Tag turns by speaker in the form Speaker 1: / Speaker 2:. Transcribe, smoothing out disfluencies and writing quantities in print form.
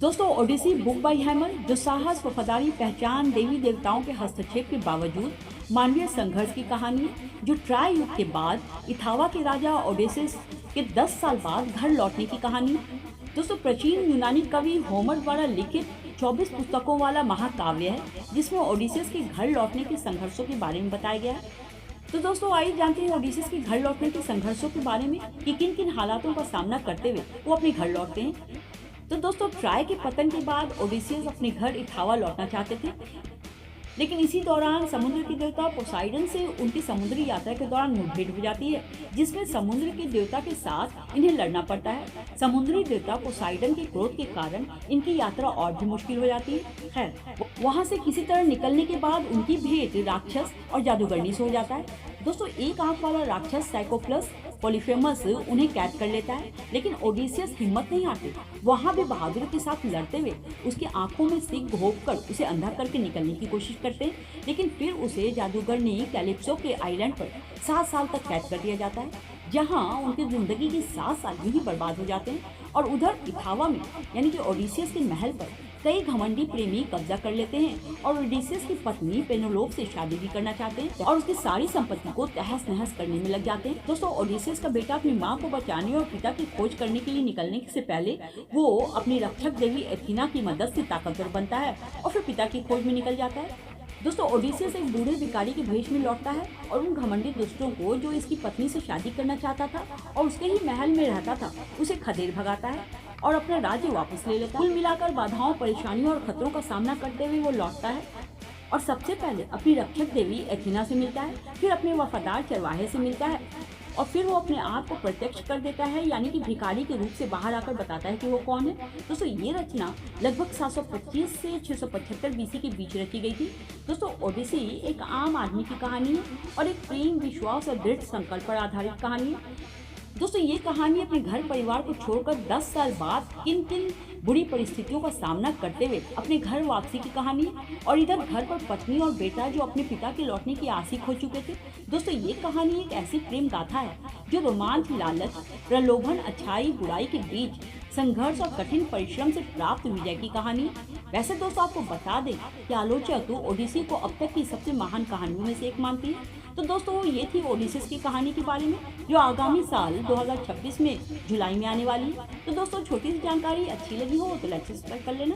Speaker 1: दोस्तों Odissi book by hammer जो साहस वफादारी पहचान देवी देवताओं के हस्तक्षेप के बावजूद मानवीय संघर्ष की कहानी जो ट्राय युग के बाद इथावा के राजा ओडेसिस के 10 साल बाद घर लौटने की कहानी। दोस्तों प्राचीन यूनानी कवि होमर द्वारा लिखित 24 पुस्तकों वाला महाकाव्य है जिसमें ओडिसियस के घर लौटने के संघर्षों के बारे में बताया गया है। तो दोस्तों आइए जानते हैं ओडिसियस के घर लौटने के संघर्षों के बारे में कि किन किन हालातों का सामना करते हुए वो अपने घर लौटते हैं। तो दोस्तों ट्राय के पतन के बाद ओडिसियस अपने घर इथावा लौटना चाहते थे, लेकिन इसी दौरान समुद्र के देवता पोसाइडन से उनकी समुद्री यात्रा के दौरान मुठभेड़ हो जाती है जिसमें समुद्र के देवता के साथ इन्हें लड़ना पड़ता है। समुद्री देवता पोसाइडन के क्रोध के कारण इनकी यात्रा और भी मुश्किल हो जाती है। खैर वहां से किसी तरह निकलने के बाद उनकी भेंट राक्षस और जादूगरनी से हो जाता है। दोस्तों एक आंख वाला राक्षस साइकोप्लस पॉलीफेमस उन्हें कैद कर लेता है, लेकिन ओडिसियस हिम्मत नहीं हारते। वहां भी बहादुरी के साथ लड़ते हुए उसकी आंखों में सीख घोंपकर उसे अंधा करके निकलने की कोशिश करते हैं, लेकिन फिर उसे जादूगरनी कैलिप्सो के आइलैंड पर 7 साल तक कैद कर दिया जाता है, जहां उनकी जिंदगी के 7 साल यूं ही बर्बाद हो जाते हैं। और उधर इथावा में यानी कि ओडिसियस के महल पर कई घमंडी प्रेमी कब्जा कर लेते हैं और ओडिसियस की पत्नी पेनेलोप से शादी भी करना चाहते हैं और उसकी सारी संपत्ति को तहस नहस करने में लग जाते हैं। दोस्तों ओडिसियस का बेटा अपनी मां को बचाने और पिता की खोज करने के लिए निकलने से पहले वो अपनी रक्षक देवी एथीना की मदद से ताकतवर बनता है और फिर पिता की खोज में निकल जाता है। दोस्तों ओडिसियस एक बूढ़े भिखारी के भेष में लौटता है और उन घमंडी दुष्टों को जो इसकी पत्नी से शादी करना चाहता था और उसके ही महल में रहता था उसे खदेड़ भगाता है और अपना राज्य वापस ले लेता है। कुल मिलाकर बाधाओं परेशानियों और खतरों का सामना करते हुए वो लौटता है और सबसे पहले अपनी रक्षक देवी एथीना से मिलता है, फिर अपने वफादार चरवाहे से मिलता है और फिर वो अपने आप को प्रत्यक्ष कर देता है, यानी कि भिखारी के रूप से बाहर आकर बताता है कि वो कौन है। दोस्तों ये रचना लगभग 725 से 675 बीसी के बीच रची गई थी। दोस्तों ओडिसी एक आम आदमी की कहानी है और एक प्रेम विश्वास और दृढ़ संकल्प पर आधारित कहानी है। दोस्तों ये कहानी अपने घर परिवार को छोड़कर 10 साल बाद किन किन बुरी परिस्थितियों का सामना करते हुए अपने घर वापसी की कहानी है और इधर घर पर पत्नी और बेटा जो अपने पिता के लौटने की आशिक हो चुके थे। दोस्तों ये कहानी एक ऐसी प्रेम गाथा है जो रोमांच, लालच, प्रलोभन, अच्छाई बुराई के बीच संघर्ष और कठिन परिश्रम से प्राप्त विजय की कहानी। वैसे दोस्तों आपको बता दें कि आलोचक ओडिसी को अब तक की सबसे महान कहानियों में से एक मानती है। तो दोस्तों ये थी ओडिसियस की कहानी के बारे में जो आगामी साल 2026 में जुलाई में आने वाली है। तो दोस्तों छोटी सी जानकारी अच्छी लगी हो तो लाइक सब्सक्राइब कर लेना।